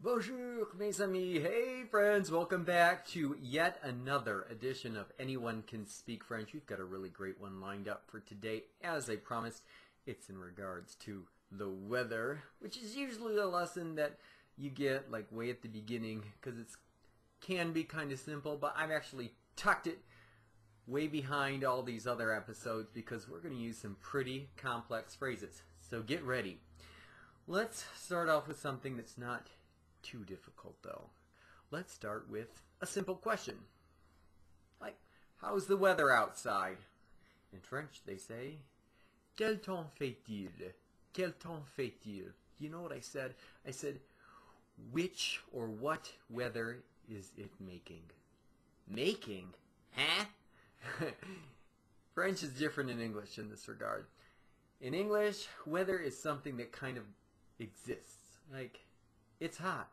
Bonjour, mes amis. Hey, friends. Welcome back to yet another edition of Anyone Can Speak French. We've got a really great one lined up for today. As I promised, it's in regards to the weather, which is usually a lesson that you get like way at the beginning because it can be kind of simple, but I've actually tucked it way behind all these other episodes because we're going to use some pretty complex phrases. So get ready. Let's start off with something that's not too difficult though. Let's start with a simple question. Like, how's the weather outside? In French they say, quel temps fait-il? Quel temps fait-il? You know what I said? I said, which or what weather is it making? Making? Huh? French is different in English in this regard. In English, weather is something that kind of exists. Like, it's hot.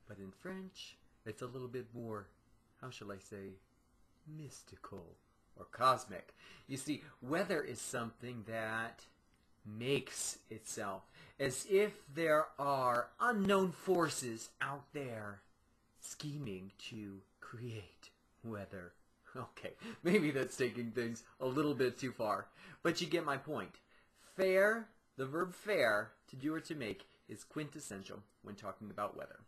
But in French, it's a little bit more, how shall I say, mystical or cosmic. You see, weather is something that makes itself, as if there are unknown forces out there scheming to create weather. Okay, maybe that's taking things a little bit too far, but you get my point. Faire, the verb faire, to do or to make, is quintessential when talking about weather.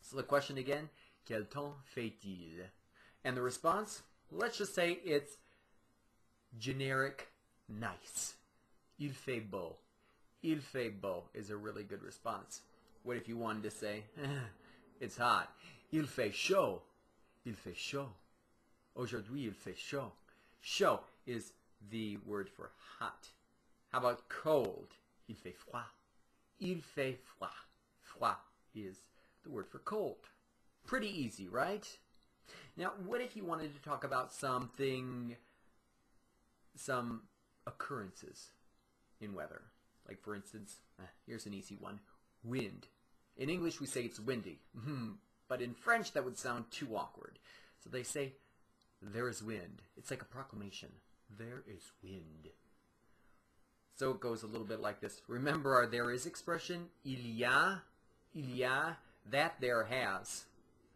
So the question again, quel temps fait-il? And the response, let's just say it's generic nice. Il fait beau. Il fait beau is a really good response. What if you wanted to say, it's hot? Il fait chaud. Il fait chaud. Aujourd'hui, il fait chaud. Chaud is the word for hot. How about cold? Il fait froid. Il fait froid. Froid is the word for cold. Pretty easy, right? Now, what if you wanted to talk about some occurrences in weather? Like, for instance, here's an easy one. Wind. In English, we say it's windy. But in French, that would sound too awkward. So they say, there is wind. It's like a proclamation. There is wind. So it goes a little bit like this. Remember our there is expression? Il y a, that there has.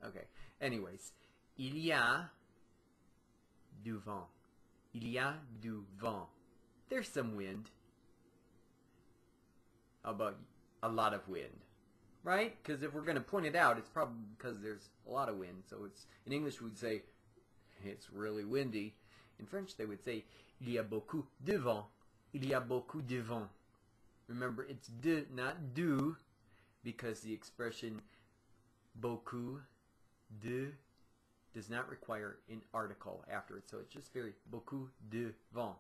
Okay. Anyways, il y a du vent. Il y a du vent. There's some wind. How about a lot of wind? Right? Because if we're going to point it out, it's probably because there's a lot of wind. So it's in English we'd say it's really windy. In French they would say il y a beaucoup de vent. Il y a beaucoup de vent. Remember, it's de, not du, because the expression beaucoup de does not require an article after it. So it's just very beaucoup de vent.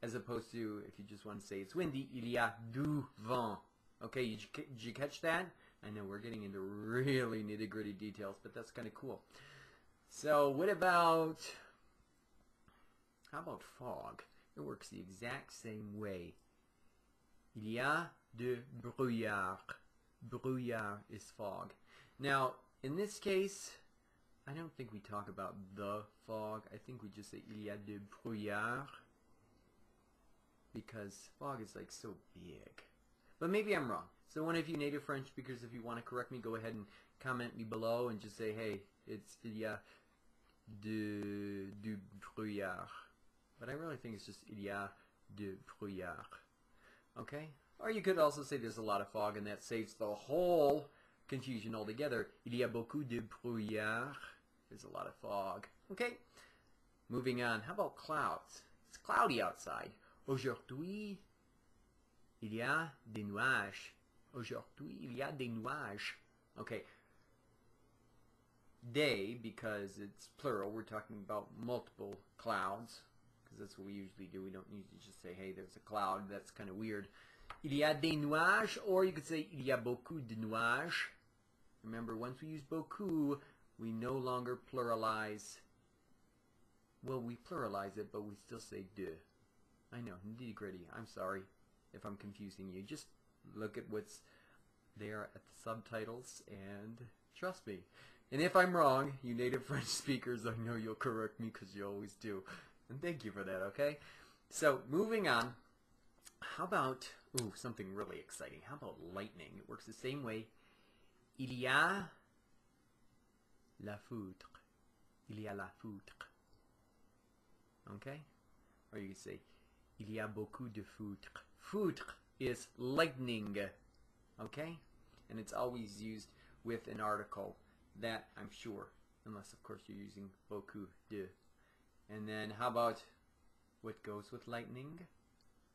As opposed to, if you just want to say it's windy, il y a du vent. Okay, did you catch that? I know we're getting into really nitty-gritty details, but that's kind of cool. So what about, how about fog? It works the exact same way. Il y a de brouillard. Brouillard is fog. Now, in this case, I don't think we talk about the fog. I think we just say il y a de brouillard because fog is like so big. But maybe I'm wrong. So one of you native French speakers, if you want to correct me, go ahead and comment me below and just say, hey, it's il y a du brouillard. But I really think it's just il y a de brouillard. Okay? Or you could also say there's a lot of fog and that saves the whole confusion altogether. Il y a beaucoup de brouillard. There's a lot of fog. Okay? Moving on. How about clouds? It's cloudy outside. Aujourd'hui, il y a des nuages. Aujourd'hui, il y a des nuages. Okay. Day, because it's plural, we're talking about multiple clouds. Because that's what we usually do. We don't usually just say, hey, there's a cloud. That's kind of weird. Il y a des nuages, or you could say il y a beaucoup de nuages. Remember, once we use beaucoup, we no longer pluralize. Well, we pluralize it, but we still say de. I know, nitty-gritty. I'm sorry if I'm confusing you. Just look at what's there at the subtitles and trust me. And if I'm wrong, you native French speakers, I know you'll correct me because you always do. And thank you for that, okay? So, moving on. How about, ooh, something really exciting. How about lightning? It works the same way. Il y a la foudre. Il y a la foudre. Okay? Or you could say, il y a beaucoup de foudre. Foudre is lightning. Okay? And it's always used with an article. That I'm sure. Unless, of course, you're using beaucoup de. And then, how about what goes with lightning?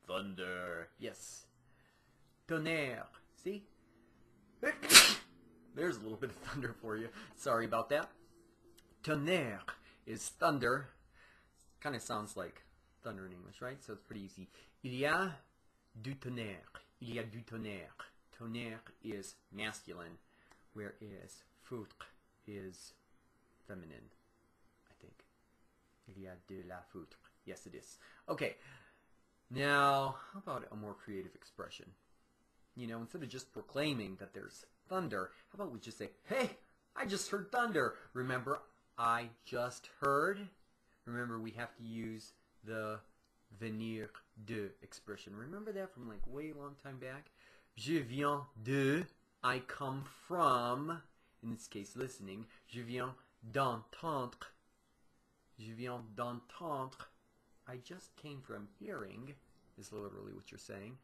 Thunder. Yes. Tonnerre. See? There's a little bit of thunder for you. Sorry about that. Tonnerre is thunder. Kind of sounds like thunder in English, right? So it's pretty easy. Il y a du tonnerre. Il y a du tonnerre. Tonnerre is masculine, whereas foudre is feminine, I think. Il y a de la foudre. Yes, it is. Okay. Now, how about a more creative expression? You know, instead of just proclaiming that there's thunder, how about we just say, hey, I just heard thunder. Remember, I just heard? Remember, we have to use the venir de expression. Remember that from like way long time back? Je viens de, I come from, in this case listening. Je viens d'entendre. Je viens d'entendre. I just came from hearing, is literally what you're saying.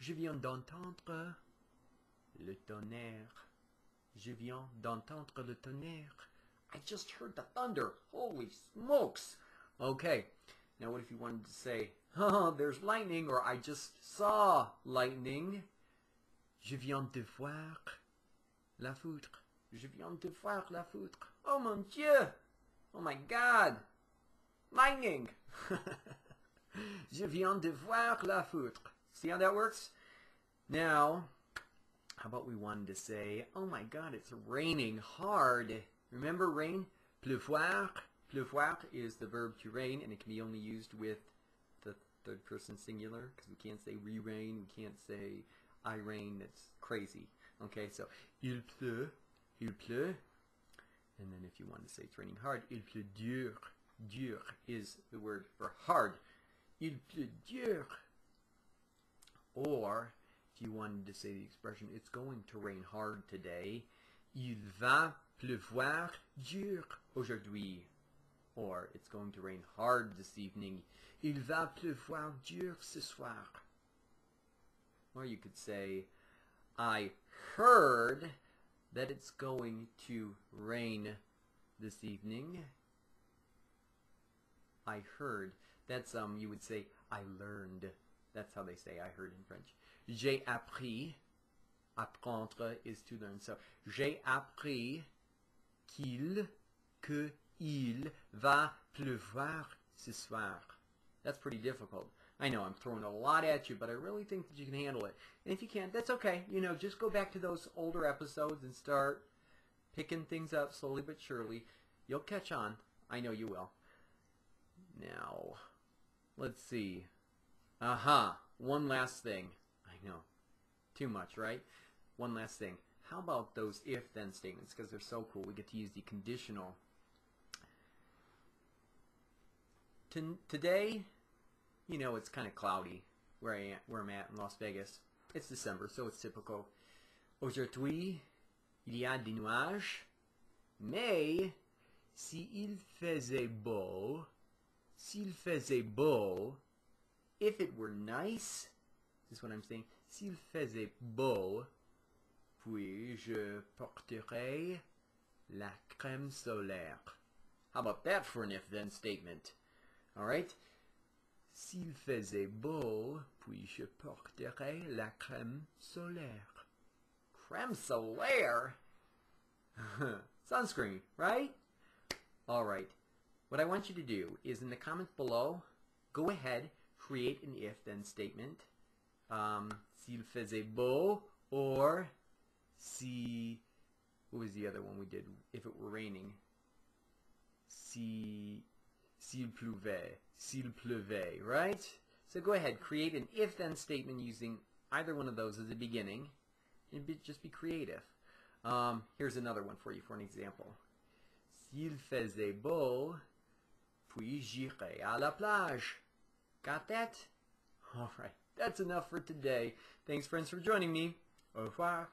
Je viens d'entendre le tonnerre. Je viens d'entendre le tonnerre. I just heard the thunder. Holy smokes. Okay. Now what if you wanted to say, oh, there's lightning, or I just saw lightning. Je viens de voir la foudre. Je viens de voir la foudre. Oh mon Dieu. Oh my God. Lightning. Je viens de voir la foudre. See how that works? Now, how about we wanted to say, oh my God, it's raining hard. Remember rain? Pleuvoir. Pleuvoir is the verb to rain, and it can be only used with the third person singular, because we can't say we rain, we can't say I rain. That's crazy. Okay, so il pleut, il pleut. And then if you want to say it's raining hard, il pleut dur. Dur is the word for hard. Il pleut dur. Or, if you wanted to say the expression, it's going to rain hard today, il va pleuvoir dur aujourd'hui. Or, it's going to rain hard this evening, il va pleuvoir dur ce soir. Or you could say, I heard that it's going to rain this evening. I heard. That's, you would say, I learned. That's how they say I heard in French. J'ai appris. Apprendre is to learn. So, j'ai appris que il va pleuvoir ce soir. That's pretty difficult. I know I'm throwing a lot at you, but I really think that you can handle it. And if you can't, that's okay. You know, just go back to those older episodes and start picking things up slowly but surely. You'll catch on. I know you will. Now, let's see. One last thing. I know. Too much, right? One last thing. How about those if-then statements? Because they're so cool. We get to use the conditional. Today, you know, it's kind of cloudy where I'm at in Las Vegas. It's December, so it's typical. Aujourd'hui, il y a des nuages, mais s'il faisait beau, if it were nice, this is what I'm saying, s'il faisait beau, puis je porterai la crème solaire. How about that for an if-then statement? All right? S'il faisait beau, puis je porterai la crème solaire. Crème solaire? Sunscreen, right? All right. What I want you to do is in the comments below, go ahead, create an if-then statement. S'il faisait beau, or si, what was the other one we did? If it were raining. S'il pleuvait, right? So go ahead, create an if-then statement using either one of those as a beginning, and just be creative. Here's another one for you for an example. S'il faisait beau, puis j'irai à la plage. Got that? All right, that's enough for today. Thanks, friends, for joining me. Au revoir.